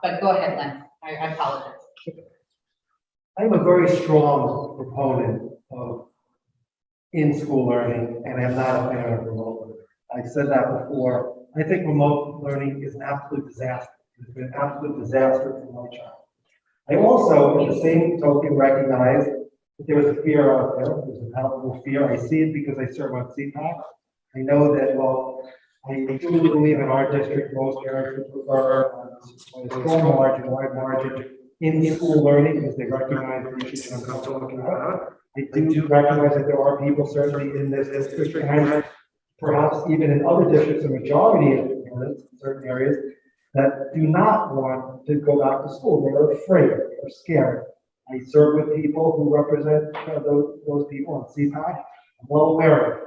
But go ahead, Len. I apologize. I'm a very strong proponent of in-school learning, and I'm not a fan of remote learning. I've said that before. I think remote learning is an absolute disaster. It's been an absolute disaster for my child. I also, in the same token, recognize that there was a fear out there. There's a palpable fear. I see it because I serve on CPAC. I know that, well, I truly believe in our district, most parents would prefer a strong margin, wide margin in-school learning because they recognize the issues I'm talking about. I do recognize that there are people certainly in this district and perhaps even in other districts, a majority of parents in certain areas that do not want to go back to school. They're afraid, they're scared. I serve with people who represent those people on CPAC. I'm well aware of it.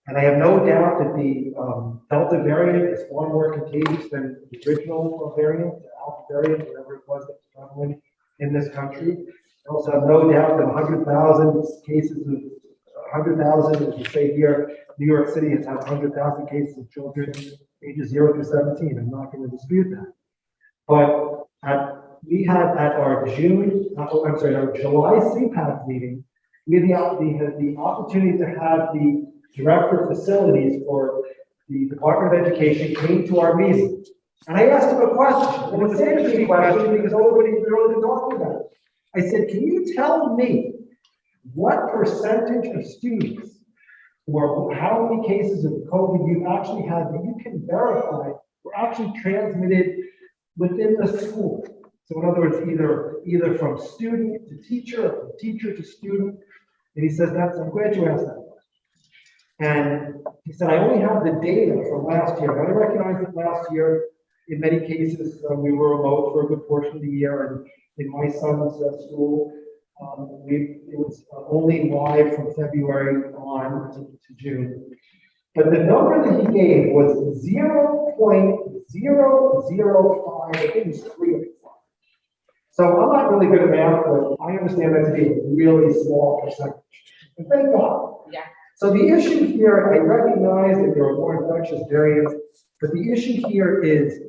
And I have no doubt that the Delta variant is far more contagious than the original variant, the Alpha variant, whatever it was that was prevalent in this country. I also have no doubt that 100,000 cases of 100,000, as we say here, New York City has had 100,000 cases of children ages 0 to 17. I'm not going to dispute that. But we had at our our July CPAC meeting, we had the opportunity to have the director of facilities for the Department of Education came to our meeting. And I asked him a question. And it was an interesting question because nobody's really been talking about it. I said, can you tell me what percentage of students or how many cases of COVID you've actually had that you can verify were actually transmitted within the school? So in other words, either from student to teacher or from teacher to student. And he says, I'm glad you asked that question. And he said, I only have the data from last year. And I recognize that last year, in many cases, we were remote for a good portion of the year. And in my son's school, it was only live from February on to June. But the number that he gave was 0.005, I think it's 3. So I'm not really good at math, but I understand that to be a really small percentage. And thank God. Yeah. So the issue here, I recognize that there are more infectious variants, but the issue here is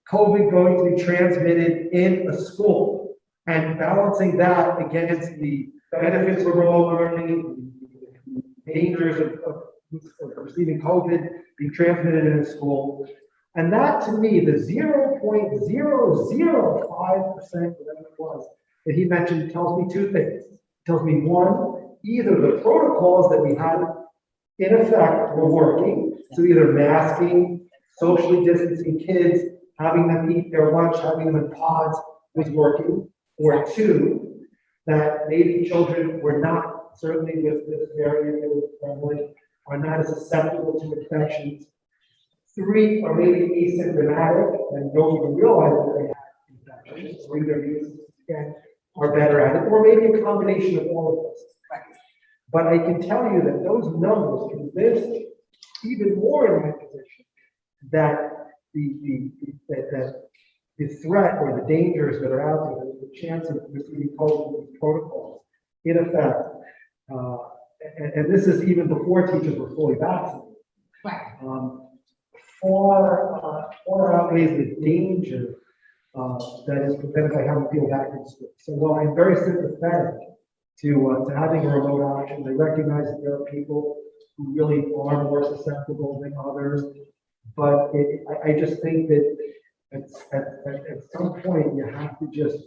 COVID going to be transmitted in a school? And balancing that against the benefits of remote learning, the dangers of receiving COVID being transmitted in a school. And that to me, the 0.005%, whatever it was, that he mentioned tells me two things. It tells me one, either the protocols that we had in effect were working, so either masking, socially distancing kids, having them eat their lunch, having them in pods was working, or two, that maybe children were not, certainly with this variant that was prevalent, are not as susceptible to infections. 3, are maybe asymptomatic and don't even realize that they have infections, or their immune systems again are better at it, or maybe a combination of all of this. But I can tell you that those numbers convinced me, even more in my position, that the threat or the dangers that are out there, the chance of receiving COVID with protocols, in effect, and this is even before teachers were fully vaccinated, Right. far outweighs the danger that is prevented by having people back in school. So while I'm very sympathetic to having a remote option, I recognize that there are people who really are more susceptible than others. But I just think that at some point you have to just,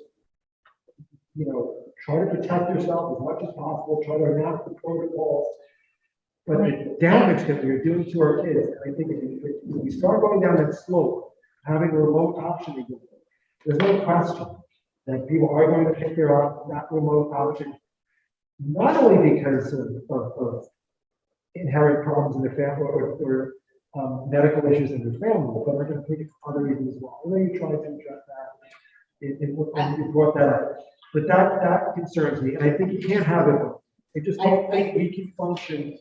try to protect yourself as much as possible, try to enact the protocols. But the damage that we're doing to our kids, I think if we start going down that slope, having a remote option again, there's no question that people are going to pick that remote option, not only because of inherent problems in their family or medical issues in their family, but are going to take it for other reasons as well. I know you tried to address that, and you brought that up. But that concerns me, and I think you can't have it. I just don't think we can function